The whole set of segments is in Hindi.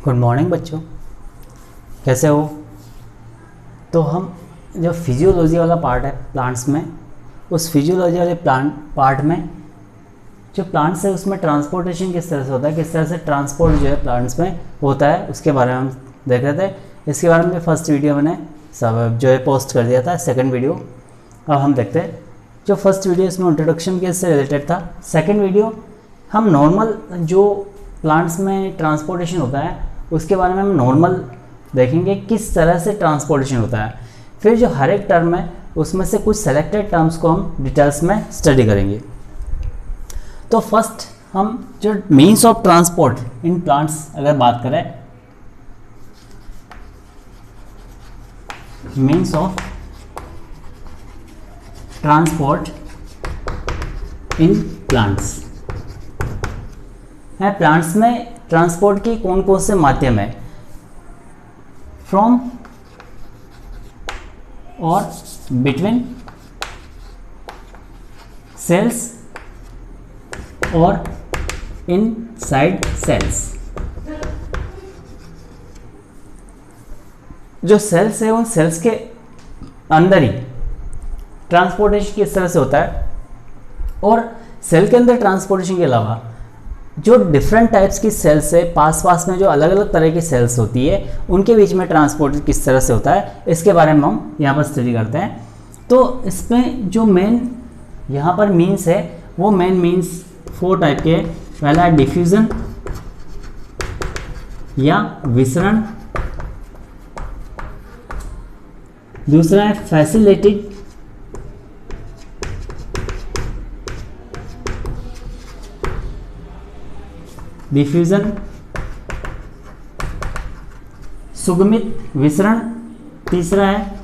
गुड मॉर्निंग बच्चों, कैसे हो। तो हम जो फिजियोलॉजी वाला पार्ट है प्लांट्स में, उस फिजियोलॉजी वाले पार्ट में जो प्लांट्स है उसमें ट्रांसपोर्टेशन किस तरह से होता है, किस तरह से ट्रांसपोर्ट जो है प्लांट्स में होता है, उसके बारे में हम देख रहे थे। इसके बारे में फर्स्ट वीडियो मैंने सब जो है पोस्ट कर दिया था, सेकंड वीडियो। अब हम देखते हैं जो फर्स्ट वीडियो इसमें इंट्रोडक्शन के इससे रिलेटेड था। सेकंड वीडियो हम नॉर्मल जो प्लांट्स में ट्रांसपोर्टेशन होता है उसके बारे में हम नॉर्मल देखेंगे किस तरह से ट्रांसपोर्टेशन होता है। फिर जो हर एक टर्म है उसमें से कुछ सेलेक्टेड टर्म्स को हम डिटेल्स में स्टडी करेंगे। तो फर्स्ट हम जो means of transport in plants अगर बात करें, means of transport in plants है। प्लांट्स में ट्रांसपोर्ट की कौन कौन से माध्यम है, फ्रॉम और बिटवीन सेल्स और इनसाइड सेल्स। जो सेल्स है उन सेल्स के अंदर ही ट्रांसपोर्टेशन किस तरह से होता है, और सेल के अंदर ट्रांसपोर्टेशन के अलावा जो डिफरेंट टाइप्स की सेल्स है, पास में जो अलग अलग तरह की सेल्स होती है उनके बीच में ट्रांसपोर्ट किस तरह से होता है, इसके बारे में हम यहाँ पर स्टडी करते हैं। तो इसमें जो मेन यहाँ पर मीन्स है वो मेन मीन्स 4 टाइप के। पहला है डिफ्यूजन या विसरण, दूसरा है फैसिलिटेटेड डिफ्यूजन, सुगमित विसरण, तीसरा है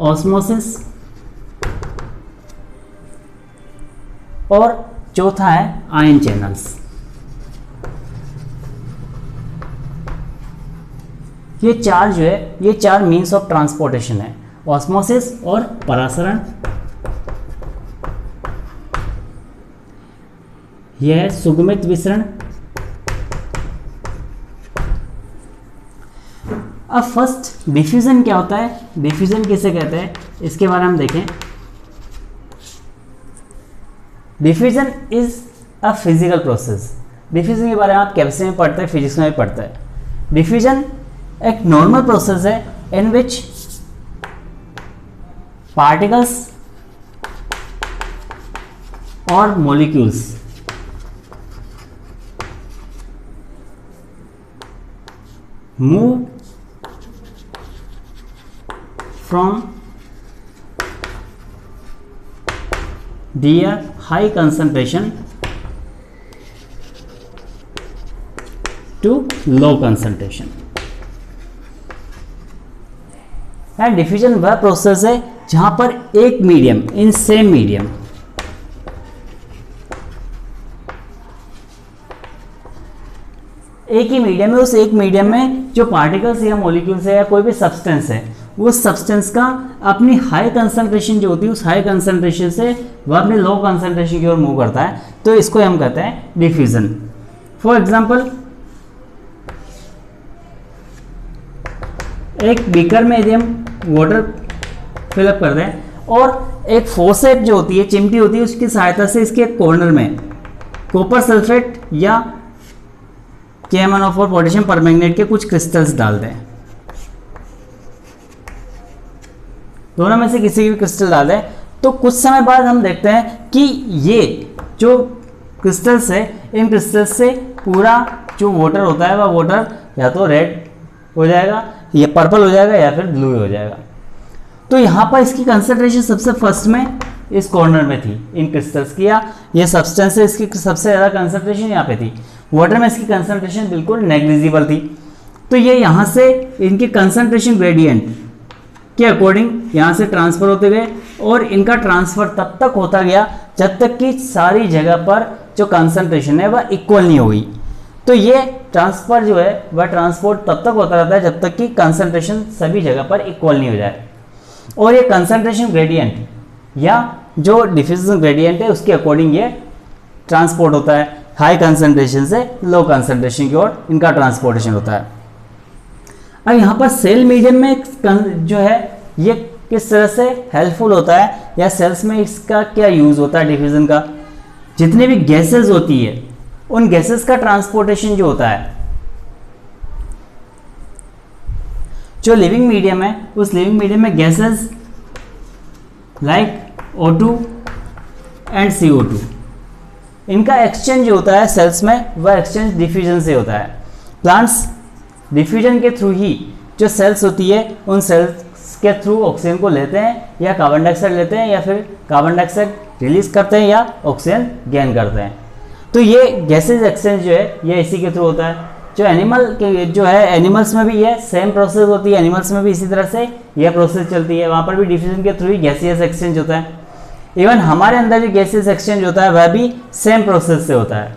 ऑस्मोसिस, और चौथा है आयन चैनल्स। ये चार जो है ये चार मीन्स ऑफ ट्रांसपोर्टेशन है, ऑस्मोसिस और परासरण, यह है सुगमित विसरण। अब फर्स्ट डिफ्यूजन क्या होता है, डिफ्यूजन किसे कहते हैं, इसके बारे में देखें। Diffusion is a physical process. Diffusion के बारे में आप केमिस्ट्री में पढ़ते हैं, फिजिक्स में भी पढ़ते हैं। डिफ्यूजन एक नॉर्मल प्रोसेस है इन विच पार्टिकल्स और molecules move from their high concentration to low concentration। And diffusion वह प्रोसेस है जहां पर एक मीडियम इन सेम मीडियम एक ही मीडियम है, उस एक मीडियम में जो पार्टिकल्स या मॉलिक्यूल्स है या कोई भी सब्सटेंस है वो सब्सटेंस का अपनी हाई कंसंट्रेशन जो होती है उस हाई कंसंट्रेशन से वह अपने लो कंसंट्रेशन की ओर मूव करता है, तो इसको हम कहते हैं डिफ्यूजन। फॉर एग्जांपल एक बीकर में यदि हम वाटर फिलअप कर दें और एक फोर्सेप जो होती है, चिमटी होती है, उसकी सहायता से इसके कॉर्नर में कॉपर सल्फेट या KMnO4 पोटेशियम परमैंगनेट के कुछ क्रिस्टल्स डाल दें, दोनों में से किसी भी क्रिस्टल डाल दें, तो कुछ समय बाद हम देखते हैं कि ये जो क्रिस्टल्स है इन क्रिस्टल्स से पूरा जो वाटर होता है वह वाटर या तो रेड हो जाएगा या पर्पल हो जाएगा या फिर ब्लू हो जाएगा। तो यहाँ पर इसकी कंसंट्रेशन सबसे फर्स्ट में इस कॉर्नर में थी इन क्रिस्टल्स की, या ये सब्सटेंस है इसकी सबसे ज़्यादा कंसंट्रेशन यहाँ पे थी। वाटर में इसकी कंसंट्रेशन बिल्कुल नेग्लिजिबल थी। तो ये यहाँ से इनकी कंसंट्रेशन ग्रेडियंट के अकॉर्डिंग यहाँ से ट्रांसफर होते गए और इनका ट्रांसफर तब तक होता गया जब तक कि सारी जगह पर जो कंसंट्रेशन है वह इक्वल नहीं हुई। तो ये ट्रांसफर जो है वह ट्रांसपोर्ट तब तक होता रहता है जब तक कि कंसंट्रेशन सभी जगह पर इक्वल नहीं हो जाए। और ये कंसंट्रेशन ग्रेडियंट या जो डिफ्यूजन ग्रेडियंट है उसके अकॉर्डिंग ये ट्रांसपोर्ट होता है, हाई कंसंट्रेशन से लो कंसंट्रेशन की ओर इनका ट्रांसपोर्टेशन होता है। अब यहाँ पर सेल मीडियम में जो है ये किस तरह से हेल्पफुल होता है या सेल्स में इसका क्या यूज होता है डिफ्यूजन का। जितने भी गैसेस होती है उन गैसेस का ट्रांसपोर्टेशन जो होता है, जो लिविंग मीडियम है उस लिविंग मीडियम में gases like O2 and CO2, इनका एक्सचेंज जो होता है सेल्स में वह एक्सचेंज डिफ्यूजन से होता है। प्लांट्स डिफ्यूजन के थ्रू ही जो सेल्स होती है उन सेल्स के थ्रू ऑक्सीजन को लेते हैं या कार्बन डाइऑक्साइड लेते हैं या फिर कार्बन डाइऑक्साइड रिलीज करते हैं या ऑक्सीजन गेन करते हैं। तो ये गैसेज एक्सचेंज जो है ये इसी के थ्रू होता है। जो एनिमल के जो है एनिमल्स में भी ये सेम प्रोसेस होती है, एनिमल्स में भी इसी तरह से यह प्रोसेस चलती है, वहाँ पर भी डिफ्यूजन के थ्रू ही गैसियस एक्सचेंज होता है। इवन हमारे अंदर जो गैसियस एक्सचेंज होता है वह भी सेम प्रोसेस से होता है।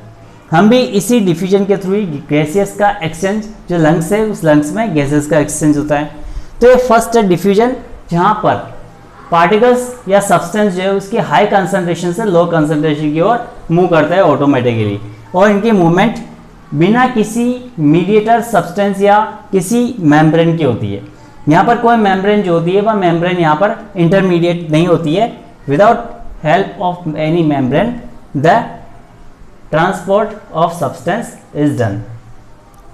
हम भी इसी डिफ्यूजन के थ्रू ही गैसियस का एक्सचेंज जो लंग्स है उस लंग्स में गैसेस का एक्सचेंज होता है। तो ये फर्स्ट है डिफ्यूजन, जहाँ पर पार्टिकल्स या सब्सटेंस जो है उसकी हाई कंसंट्रेशन से लो कंसंट्रेशन की ओर मूव करता है ऑटोमेटिकली, और इनकी मूवमेंट बिना किसी मीडिएटर सब्सटेंस या किसी मेम्ब्रेन की होती है। यहाँ पर कोई मेम्ब्रेन जो होती है वह मेम्ब्रेन यहाँ पर इंटरमीडिएट नहीं होती है। Without help of any membrane the transport of substance is done.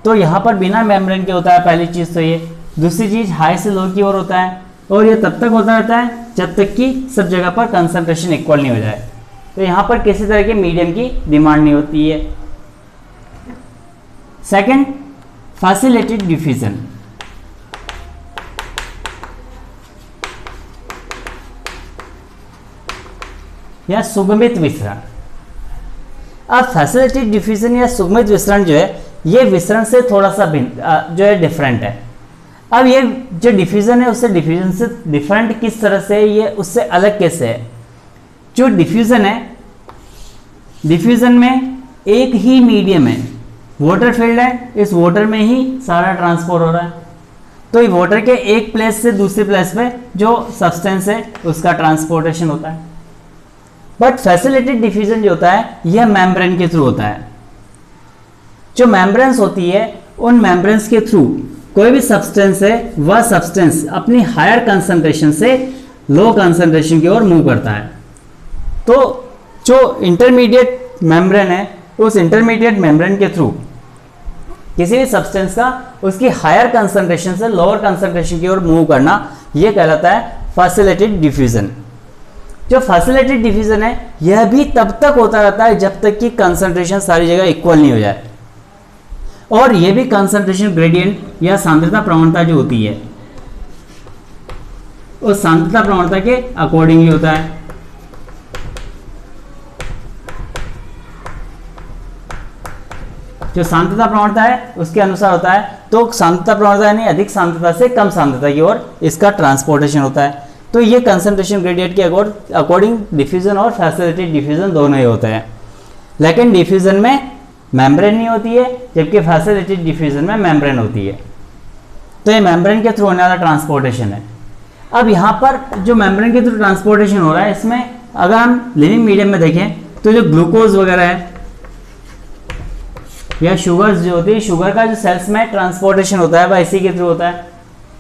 तो यहाँ पर बिना मेम्ब्रेन के होता है पहली चीज़ तो ये। दूसरी चीज़ हाई से लो की ओर होता है, और ये तब तक होता रहता है जब तक कि सब जगह पर कंसंट्रेशन इक्वल नहीं हो जाए। तो यहाँ पर किसी तरह के मीडियम की डिमांड नहीं होती है। Second, facilitated diffusion. या सुगमित विसरण। अब फैसिलिटेटेड डिफ्यूजन या सुगमित विसरण जो है ये विसरण से थोड़ा सा भिन्न जो है डिफरेंट है। अब ये जो डिफ्यूजन है उससे डिफ्यूजन से डिफरेंट किस तरह से, ये उससे अलग कैसे है। जो डिफ्यूजन है, डिफ्यूजन में एक ही मीडियम है, वाटर फील्ड है, इस वाटर में ही सारा ट्रांसपोर्ट हो रहा है। तो ये वाटर के एक प्लेस से दूसरे प्लेस पे जो सब्सटेंस है उसका ट्रांसपोर्टेशन होता है। बट फैसिलिटेटेड डिफ्यूजन जो होता है यह मेम्ब्रेन के थ्रू होता है। जो मेम्ब्रेन्स होती है उन मेम्ब्रेन्स के थ्रू कोई भी सब्सटेंस है वह सब्सटेंस अपनी हायर कंसंट्रेशन से लो कंसंट्रेशन की ओर मूव करता है। तो जो इंटरमीडिएट मेम्ब्रेन है उस इंटरमीडिएट मेम्ब्रेन के थ्रू किसी भी सब्सटेंस का उसकी हायर कंसंट्रेशन से लोअर कंसंट्रेशन की ओर मूव करना यह कहलाता है फैसिलिटेटेड डिफ्यूजन। जो फैसिलिटेटेड डिफ्यूजन है यह भी तब तक होता रहता है जब तक कि कंसंट्रेशन सारी जगह इक्वल नहीं हो जाए, और यह भी कंसंट्रेशन ग्रेडियंट या सांद्रता प्रवणता जो होती है उस सांद्रता प्रवणता के अकॉर्डिंग ही होता है। जो सांद्रता प्रवणता है उसके अनुसार होता है। तो सांद्रता प्रवणता यानी अधिक सांद्रता से कम सांद्रता की ओर इसका ट्रांसपोर्टेशन होता है। तो ये कंसंट्रेशन ग्रेडियंट के अकॉर्डिंग डिफ्यूजन और फैसिलिटेटेड डिफ्यूजन दोनों ही होते हैं। लेकिन डिफ्यूजन में मेम्ब्रेन नहीं होती है, जबकि फैसिलिटेटेड डिफ्यूजन में मेम्ब्रेन होती है। तो ये मेम्ब्रेन के थ्रू होने वाला ट्रांसपोर्टेशन है। अब यहाँ पर जो मेम्ब्रेन के थ्रू ट्रांसपोर्टेशन हो रहा है इसमें अगर हम लिविंग मीडियम में देखें तो जो ग्लूकोज वगैरह है या शुगर्स जो होती है, शुगर का जो सेल्स में ट्रांसपोर्टेशन होता है वह इसी के थ्रू होता है,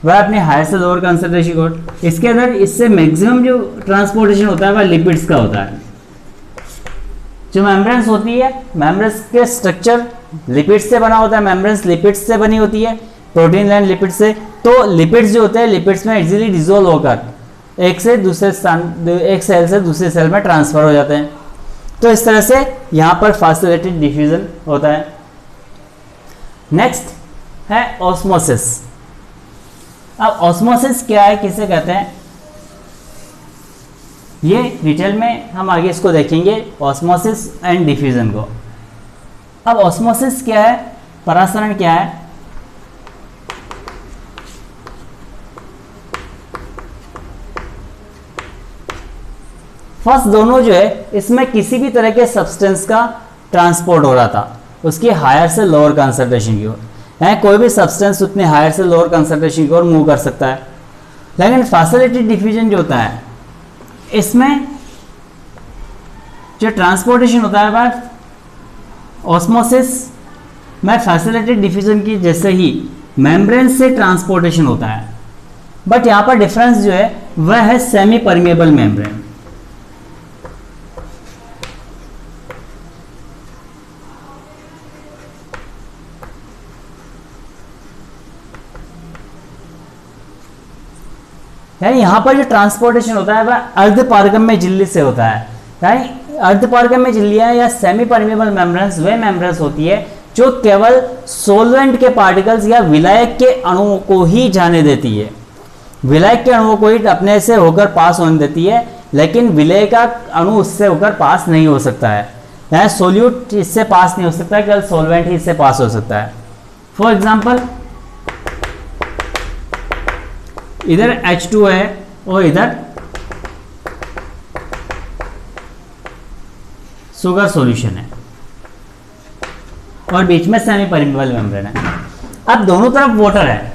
वह अपने हायर से लोअर कंसंट्रेशन को। इसके अंदर इससे मैक्सिमम जो ट्रांसपोर्टेशन होता है वह लिपिड्स का होता है। जो मेम्ब्रेन्स होती है, मेम्ब्रेन्स के स्ट्रक्चर लिपिड्स से बना होता है, मेम्ब्रेन्स लिपिड्स से बनी होती है, प्रोटीन लाइन लिपिड से। तो लिपिड्स जो होते हैं लिपिड्स में इजीली डिसोल्व होकर एक सेल से दूसरे सेल में ट्रांसफर हो जाते हैं। तो इस तरह से यहाँ पर फैसिलिटेटेड डिफ्यूजन होता है। नेक्स्ट है ऑस्मोसिस। अब ऑस्मोसिस क्या है, किसे कहते हैं, ये डिटेल में हम आगे इसको देखेंगे, ऑस्मोसिस एंड डिफ्यूजन को। अब ऑस्मोसिस क्या है, परासरण क्या है। फर्स्ट दोनों जो है इसमें किसी भी तरह के सब्सटेंस का ट्रांसपोर्ट हो रहा था उसकी हायर से लोअर कंसंट्रेशन की ओर है। कोई भी सब्सटेंस उतने हायर से लोअर कंसंट्रेशन की ओर मूव कर सकता है। लेकिन फैसिलिटेटेड डिफ्यूजन जो होता है इसमें जो ट्रांसपोर्टेशन होता है वह ऑस्मोसिस में फैसिलिटेटेड डिफ्यूजन की जैसे ही मेम्ब्रेन से ट्रांसपोर्टेशन होता है, बट यहां पर डिफरेंस जो है वह है सेमी परमेबल मेम्ब्रेन। यानी यहां पर जो ट्रांसपोर्टेशन होता है वह अर्धपारगम्य झिल्ली से होता है। यानी अर्धपारगम्य झिल्लियां या सेमी परमेबल मेम्ब्रेन्स वे मेम्ब्रेन्स होती है जो केवल सोलवेंट के पार्टिकल्स या विलायक के अणुओं को ही जाने देती है। विलायक के अणुओं को ही अपने से होकर पास होने देती है, लेकिन विलय का अणु उससे होकर पास नहीं हो सकता है। यानी सोल्यूट इससे पास नहीं हो सकता, केवल सोलवेंट ही इससे पास हो सकता है। फॉर एग्जाम्पल, इधर H2 है और इधर शुगर सॉल्यूशन है और बीच में सेमी परमेबल मेम्ब्रेन है। अब दोनों तरफ वाटर है,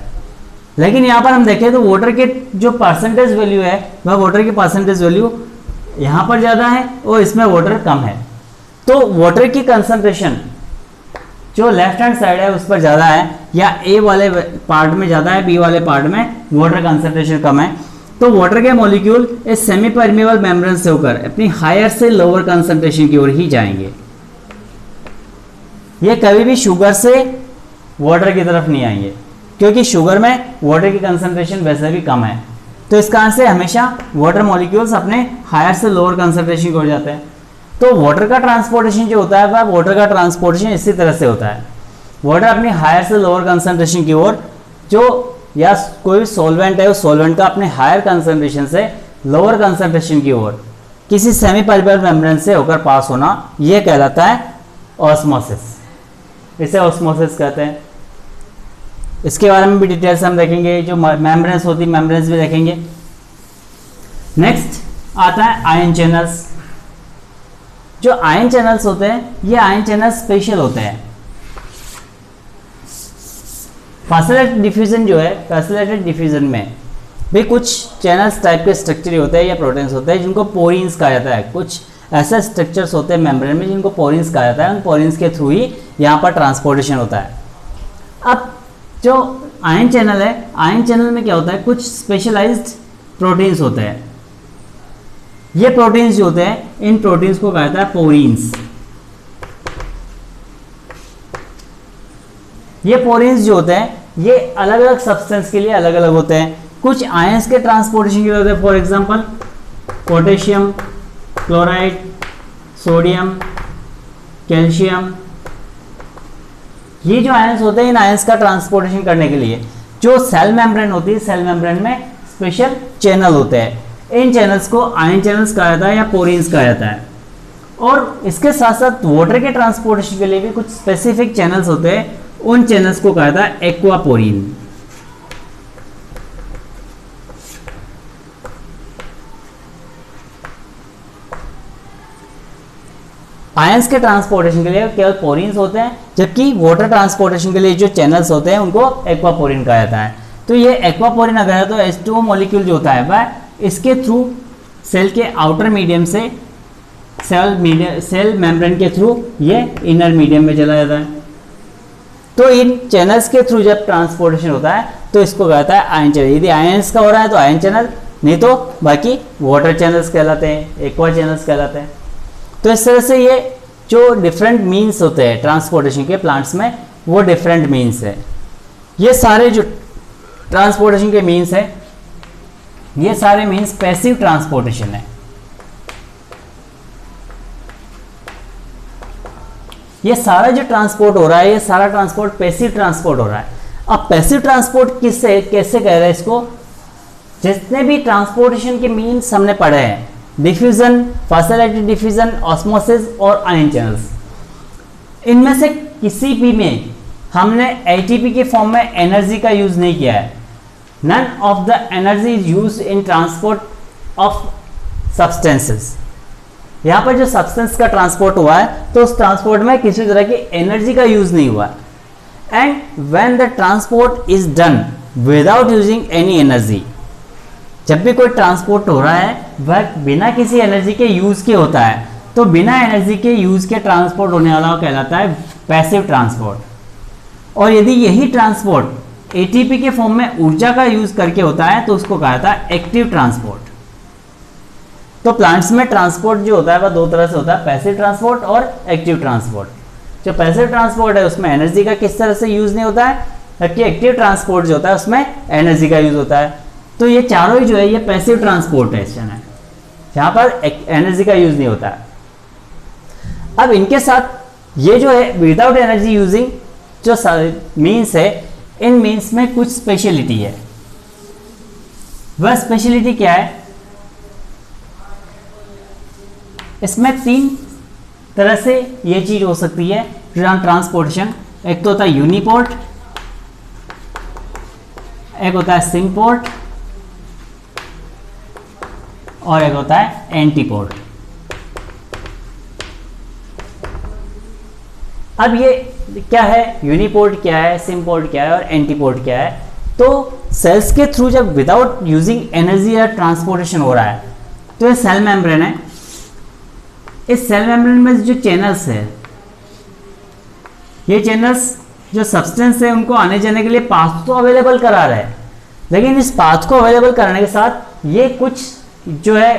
लेकिन यहां पर हम देखें तो वाटर के जो परसेंटेज वैल्यू है वह वाटर की परसेंटेज वैल्यू यहां पर ज्यादा है और इसमें वाटर कम है। तो वाटर की कंसंट्रेशन जो लेफ्ट हैंड साइड है उस पर ज़्यादा है, या ए वाले पार्ट में ज़्यादा है, बी वाले पार्ट में वाटर कंसंट्रेशन कम है। तो वाटर के मॉलिक्यूल इस सेमी परमेबल मेम्ब्रेन से होकर अपनी हायर से लोअर कंसंट्रेशन की ओर ही जाएंगे। ये कभी भी शुगर से वाटर की तरफ नहीं आएंगे, क्योंकि शुगर में वाटर की कंसंट्रेशन वैसे भी कम है। तो इस कारण से हमेशा वाटर मॉलिक्यूल्स अपने हायर से लोअर कंसंट्रेशन की ओर जाते हैं। तो वाटर का ट्रांसपोर्टेशन जो होता है वह वाटर का ट्रांसपोर्टेशन इसी तरह से होता है। वाटर अपनी हायर से लोअर कंसंट्रेशन की ओर, जो या कोई भी सॉल्वेंट है उस सॉल्वेंट का अपने हायर कंसंट्रेशन से लोअर कंसंट्रेशन की ओर किसी सेमी परमेबल मेम्ब्रेन से होकर पास होना, यह कहलाता है ऑस्मोसिस। इसे ऑस्मोसिस कहते हैं। इसके बारे में भी डिटेल से हम देखेंगे, जो मेम्ब्रेन्स होती है मेम्ब्रेन्स भी देखेंगे। नेक्स्ट आता है आयन चैनल्स। जो आयन चैनल्स होते हैं ये आयन चैनल्स स्पेशल होते हैं। फैसिलेटेड डिफ्यूजन जो है, फैसिलेटेड डिफ्यूजन में भी कुछ चैनल्स टाइप के स्ट्रक्चर होते हैं या प्रोटीन्स होते हैं जिनको पोरीन्स कहा जाता है। कुछ ऐसे स्ट्रक्चर्स होते हैं मेम्ब्रेन में जिनको पोरीन्स कहा जाता है। उन पोरीन्स के थ्रू ही यहाँ पर ट्रांसपोर्टेशन होता है। अब जो आयन चैनल है, आयन चैनल में क्या होता है, कुछ स्पेशलाइज्ड प्रोटीन्स होते हैं। ये प्रोटीन्स जो होते हैं, इन प्रोटीन्स को कहा जाता है पोरीन्स। ये पोरीन्स जो होते हैं ये अलग अलग सब्सटेंस के लिए अलग अलग होते हैं। कुछ आयंस के ट्रांसपोर्टेशन के लिए होते हैं, for example potassium chloride, sodium, calcium. ये जो आयंस होते हैं इन आयंस का ट्रांसपोर्टेशन करने के लिए जो सेल मेम्ब्रेन होती है, सेल मेम्ब्रेन में स्पेशल चैनल होते हैं। इन चैनल्स को आयन चैनल्स कहा जाता है या पोरीन्स कहा जाता है। और इसके साथ साथ वाटर के ट्रांसपोर्टेशन के लिए भी कुछ स्पेसिफिक चैनल्स होते हैं। उन चैनल्स को कहा जाता है एक्वापोरीन। आयंस के ट्रांसपोर्टेशन के लिए केवल पोरीन्स होते हैं, जबकि वाटर ट्रांसपोर्टेशन के लिए जो चैनल्स होते हैं उनको एक्वापोरीन कहा जाता है। तो ये एक्वापोरीन अगर है तो H2O मॉलिक्यूल जो होता है वह इसके थ्रू सेल के आउटर मीडियम से सेल मेम्ब्रेन के थ्रू ये इनर मीडियम में चला जाता है। तो इन चैनल्स के थ्रू जब ट्रांसपोर्टेशन होता है तो इसको कहता है आयन चैनल। यदि आयंस का हो रहा है तो आयन चैनल, नहीं तो बाकी वाटर चैनल्स कहलाते हैं, एक्वा चैनल्स कहलाते हैं। तो इस तरह से ये जो डिफरेंट मीन्स होते हैं ट्रांसपोर्टेशन के प्लांट्स में, वो डिफरेंट मीन्स है। ये सारे जो ट्रांसपोर्टेशन के मीन्स है, ये सारे मीन्स पैसिव ट्रांसपोर्टेशन है। ये सारा जो ट्रांसपोर्ट हो रहा है, ये सारा ट्रांसपोर्ट पैसिव ट्रांसपोर्ट हो रहा है। अब पैसिव ट्रांसपोर्ट किससे कैसे कह रहे हैं इसको, जितने भी ट्रांसपोर्टेशन के मीन्स हमने पढ़े हैं, डिफ्यूजन, फैसिलिटेड डिफ्यूजन, ऑस्मोसिस और आयन चैनल्स, इनमें से किसी भी में हमने एटीपी के फॉर्म में एनर्जी का यूज नहीं किया है। None of the energy is use in transport of substances. यहाँ पर जो सब्सटेंस का ट्रांसपोर्ट हुआ है तो उस ट्रांसपोर्ट में किसी तरह की एनर्जी का यूज नहीं हुआ। And when the transport is done without using any energy, जब भी कोई ट्रांसपोर्ट हो रहा है वह बिना किसी एनर्जी के यूज के होता है। तो बिना एनर्जी के यूज के ट्रांसपोर्ट होने वाला कहलाता है पैसिव ट्रांसपोर्ट। और यदि यही ट्रांसपोर्ट एटीपी के फॉर्म में ऊर्जा का यूज करके होता है तो उसको कहा जाता है एक्टिव ट्रांसपोर्ट। तो प्लांट्स में ट्रांसपोर्ट जो होता है वह दो तरह से होता है, पैसिव ट्रांसपोर्ट और एक्टिव ट्रांसपोर्ट। जो पैसिव ट्रांसपोर्ट है उसमें एनर्जी का किस तरह से यूज नहीं होता है, जबकि एक्टिव ट्रांसपोर्ट जो होता है उसमें एनर्जी का यूज होता है। तो ये चारों ही जो है ये पैसिव ट्रांसपोर्टेशन है, जहां पर एनर्जी का यूज नहीं होता है। अब इनके साथ ये जो है विदाउट एनर्जी यूजिंग जो मीन्स है, इन मीन्स में कुछ स्पेशलिटी है। वह स्पेशलिटी क्या है, इसमें तीन तरह से ये चीज हो सकती है ट्रांसपोर्टेशन। एक तो होता है यूनिपोर्ट, एक होता है सिमपोर्ट और एक होता है एंटीपोर्ट। अब ये क्या है, यूनिपोर्ट क्या है, सिमपोर्ट क्या है और एंटीपोर्ट क्या है। तो सेल्स के थ्रू जब विदाउट यूजिंग एनर्जी या ट्रांसपोर्टेशन हो रहा है तो ये सेल मेम्ब्रेन है। इस सेल मेम्ब्रेन में जो चैनल्स है, ये चैनल्स जो सब्सटेंस है उनको आने जाने के लिए पाथ तो अवेलेबल करा रहा है, लेकिन इस पाथ को अवेलेबल कराने के साथ ये कुछ जो है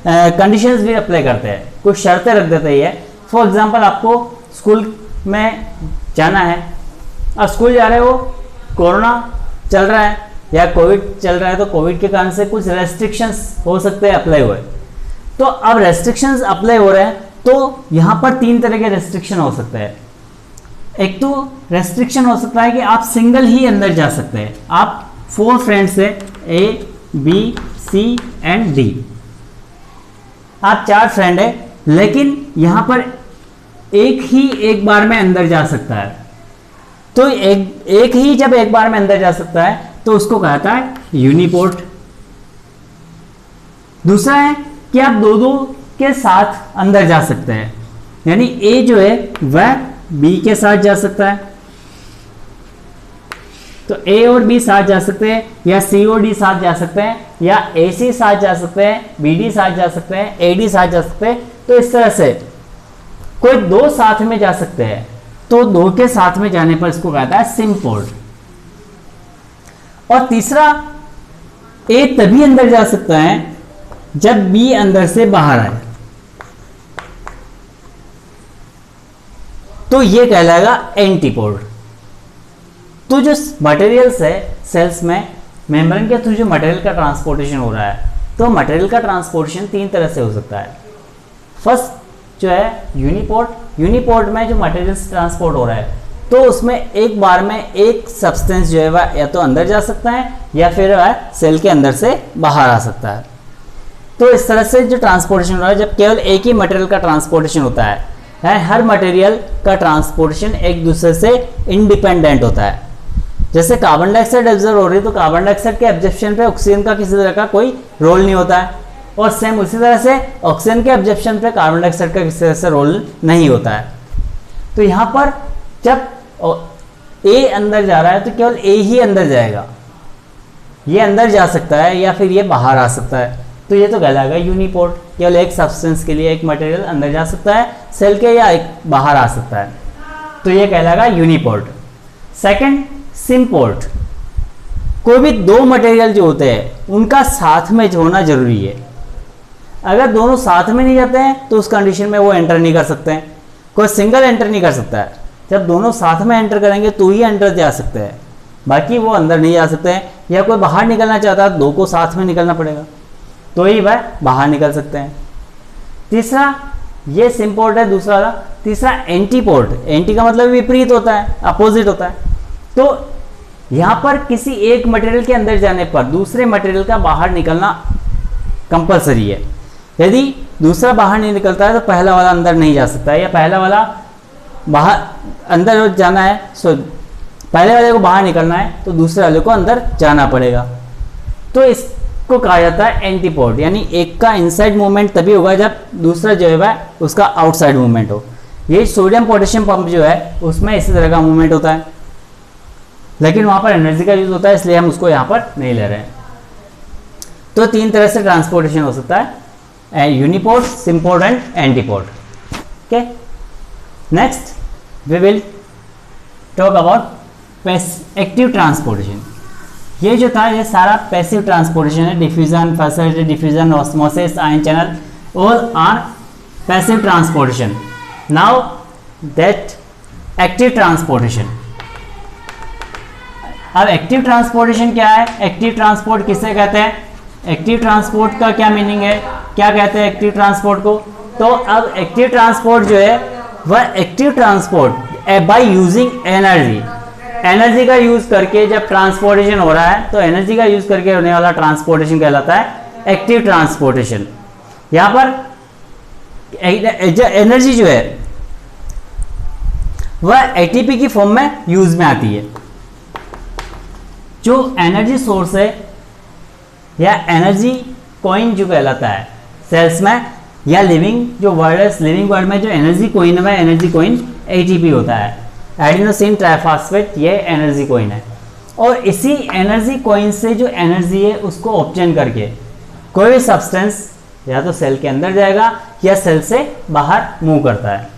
कंडीशंस भी अप्लाई करते हैं, कुछ शर्तें रख देते हैं। फॉर एग्जांपल आपको स्कूल में जाना है, अब स्कूल जा रहे हो, कोरोना चल रहा है या कोविड चल रहा है, तो कोविड के कारण से कुछ रेस्ट्रिक्शंस हो सकते हैं अप्लाई हुए। तो अब रेस्ट्रिक्शंस अप्लाई हो रहे हैं तो यहाँ पर तीन तरह के रेस्ट्रिक्शन हो सकते हैं। एक तो रेस्ट्रिक्शन हो सकता है कि आप सिंगल ही अंदर जा सकते हैं। आप 4 फ्रेंड्स है, A B C and D, आप 4 फ्रेंड है, लेकिन यहाँ पर एक ही एक बार में अंदर जा सकता है। तो एक ही जब एक बार में अंदर जा सकता है तो उसको कहता है यूनिपोर्ट। दूसरा है कि आप दो के साथ अंदर जा सकते हैं, यानी ए जो है वह बी के साथ जा सकता है, तो ए और बी साथ जा सकते हैं, या सी और डी साथ जा सकते हैं, या ए सी साथ जा सकते हैं, बी डी साथ जा सकते हैं, ए डी साथ जा सकते हैं। तो इस तरह से कोई 2 साथ में जा सकते हैं, तो 2 के साथ में जाने पर इसको कहता है सिमपोर्ट। और तीसरा, ए तभी अंदर जा सकता है जब बी अंदर से बाहर आए, तो ये कहलाएगा एंटीपोर्ट। तो जो मटेरियल्स है सेल्स में, मेम्ब्रेन के थ्रू जो मटेरियल का ट्रांसपोर्टेशन हो रहा है, तो मटेरियल का ट्रांसपोर्टेशन 3 तरह से हो सकता है। फर्स्ट जो है यूनिपोर्ट। यूनिपोर्ट में जो मटेरियल्स ट्रांसपोर्ट हो रहा है तो उसमें एक बार में एक सब्सटेंस जो है वह या तो अंदर जा सकता है या फिर वह सेल के अंदर से बाहर आ सकता है। तो इस तरह से जो ट्रांसपोर्टेशन हो रहा है, जब केवल एक ही मटेरियल का ट्रांसपोर्टेशन होता है, हर मटेरियल का ट्रांसपोर्टेशन एक दूसरे से इंडिपेंडेंट होता है। जैसे कार्बन डाइऑक्साइड ऑब्जर्व हो रही है तो कार्बन डाइऑक्साइड के एब्जॉर्प्शन पे ऑक्सीजन का किसी तरह का कोई रोल नहीं होता है, और सेम उसी तरह से ऑक्सीजन के एब्जॉर्प्शन पे कार्बन डाइऑक्साइड का किसी तरह से रोल नहीं होता है। तो यहाँ पर जब ए अंदर जा रहा है तो केवल ए ही अंदर जाएगा, ये अंदर जा सकता है या फिर ये बाहर आ सकता है, तो ये तो कहलाएगा यूनिपोर्ट। केवल एक सब्सटेंस के लिए एक मटेरियल अंदर जा सकता है सेल के, या एक बाहर आ सकता है, तो ये कहलाएगा यूनिपोर्ट। Second, symport. कोई भी 2 मटेरियल जो होते हैं उनका साथ में होना जरूरी है। अगर दोनों साथ में नहीं जाते हैं तो उस कंडीशन में वो एंटर नहीं कर सकते हैं। कोई सिंगल एंटर नहीं कर सकता है, जब दोनों साथ में एंटर करेंगे तो ही एंटर जा सकते हैं, बाकी वो अंदर नहीं जा सकते हैं। या कोई बाहर निकलना चाहता है, 2 को साथ में निकलना पड़ेगा तो ही वह बाहर निकल सकते हैं। तीसरा, ये सिमपोर्ट है दूसरा वाला। तीसरा एंटीपोर्ट। एंटी का मतलब विपरीत होता है, अपोजिट होता है। तो यहाँ पर किसी एक मटेरियल के अंदर जाने पर दूसरे मटेरियल का बाहर निकलना कंपलसरी है। यदि दूसरा बाहर नहीं निकलता है तो पहला वाला अंदर नहीं जा सकता है, या पहला वाला बाहर अंदर जाना है, पहले वाले को बाहर निकलना है तो दूसरे वाले को अंदर जाना पड़ेगा। तो इसको कहा जाता है एंटीपोर्ट, यानी एक का इनसाइड मूवमेंट तभी होगा जब दूसरा जो है उसका आउटसाइड मूवमेंट हो। ये सोडियम पोटेशियम पंप जो है उसमें इसी तरह का मूवमेंट होता है, लेकिन वहाँ पर एनर्जी का यूज होता है, इसलिए हम उसको यहाँ पर नहीं ले रहे हैं। तो 3 तरह से ट्रांसपोर्टेशन हो सकता है, uniport, symport and antiport. Okay, next we will talk about active transportation. ये जो था ये सारा पैसिव ट्रांसपोर्टेशन है, diffusion, facility diffusion, osmosis, ion channel, all are passive transportation. Now that active transportation. अब एक्टिव ट्रांसपोर्टेशन क्या है? एक्टिव ट्रांसपोर्ट किसे कहते हैं? एक्टिव ट्रांसपोर्ट का क्या मीनिंग है, क्या कहते हैं एक्टिव ट्रांसपोर्ट को? तो अब एक्टिव ट्रांसपोर्ट जो है वह active transport by using energy, energy का यूज करके जब ट्रांसपोर्टेशन हो रहा है तो एनर्जी का यूज करके होने वाला ट्रांसपोर्टेशन कहलाता है एक्टिव ट्रांसपोर्टेशन। यहाँ पर एनर्जी जो है वह एटीपी की फॉर्म में यूज में आती है। जो एनर्जी सोर्स है या एनर्जी कॉइन जो कहलाता है सेल्स में या लिविंग जो वर्ड है, लिविंग वर्ड में जो एनर्जी कॉइन है एनर्जी कॉइन एटीपी होता है, एडिनोसिन ट्राइफॉस्फेट, ये एनर्जी कॉइन है। और इसी एनर्जी कॉइन से जो एनर्जी है उसको ऑब्टेन करके कोई भी सब्सटेंस या तो सेल के अंदर जाएगा या सेल से बाहर मूव करता है।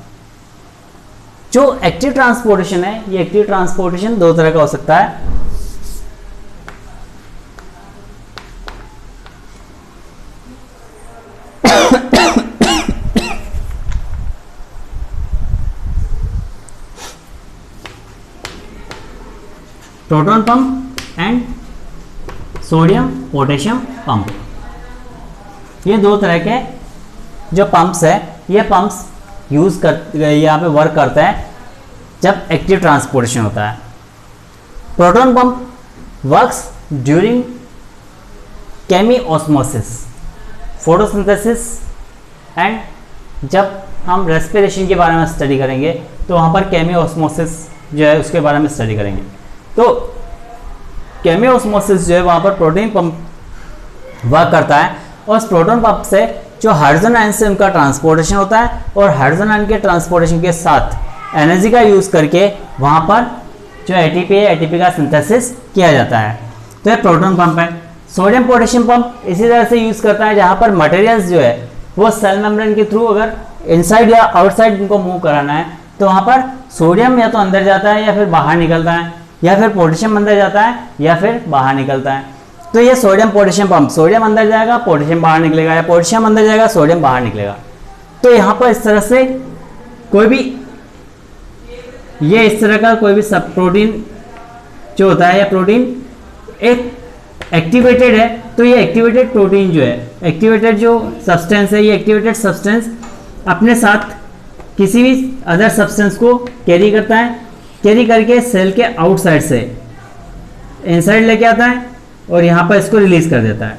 जो एक्टिव ट्रांसपोर्टेशन है, ये एक्टिव ट्रांसपोर्टेशन दो तरह का हो सकता है। Proton pump and sodium potassium pump, ये दो तरह के जो पंप्स है, ये पंप्स यूज कर यहाँ पे वर्क करते हैं जब एक्टिव ट्रांसपोर्टेशन होता है। Proton pump works during chemiosmosis, photosynthesis and जब हम रेस्पिरेशन के बारे में स्टडी करेंगे तो वहाँ पर केमिओस्मोसिस जो है उसके बारे में स्टडी करेंगे। तो केमिओस्मोसिस जो है वहाँ पर प्रोटॉन पंप वर्क करता है और उस प्रोटॉन पंप से जो हाइड्रोजन आयन से उनका ट्रांसपोर्टेशन होता है और हाइड्रोजन आयन के ट्रांसपोर्टेशन के साथ एनर्जी का यूज़ करके वहाँ पर जो एटीपी है एटीपी का सिंथेसिस किया जाता है। तो ये प्रोटॉन पंप है। सोडियम पोटेशियम पंप इसी तरह से यूज़ करता है जहाँ पर मटेरियल्स जो है वो सेल मेम्ब्रेन के थ्रू अगर इनसाइड या आउटसाइड इनको मूव कराना है तो वहाँ पर सोडियम या तो अंदर जाता है या फिर बाहर निकलता है, या फिर पोटेशियम अंदर जाता है या फिर बाहर निकलता है। तो ये सोडियम पोटेशियम पंप, सोडियम अंदर जाएगा पोटेशियम बाहर निकलेगा, या पोटेशियम अंदर जाएगा सोडियम बाहर निकलेगा। तो यहाँ पर इस तरह से कोई भी ये इस तरह का कोई भी सब प्रोटीन जो होता है या प्रोटीन एक एक्टिवेटेड है, तो ये एक्टिवेटेड प्रोटीन जो है, एक्टिवेटेड जो सब्सटेंस है, ये एक्टिवेटेड सब्सटेंस अपने साथ किसी भी अदर सब्सटेंस को कैरी करता है, कैरी करके सेल के आउटसाइड से इनसाइड लेके आता है और यहाँ पर इसको रिलीज कर देता है।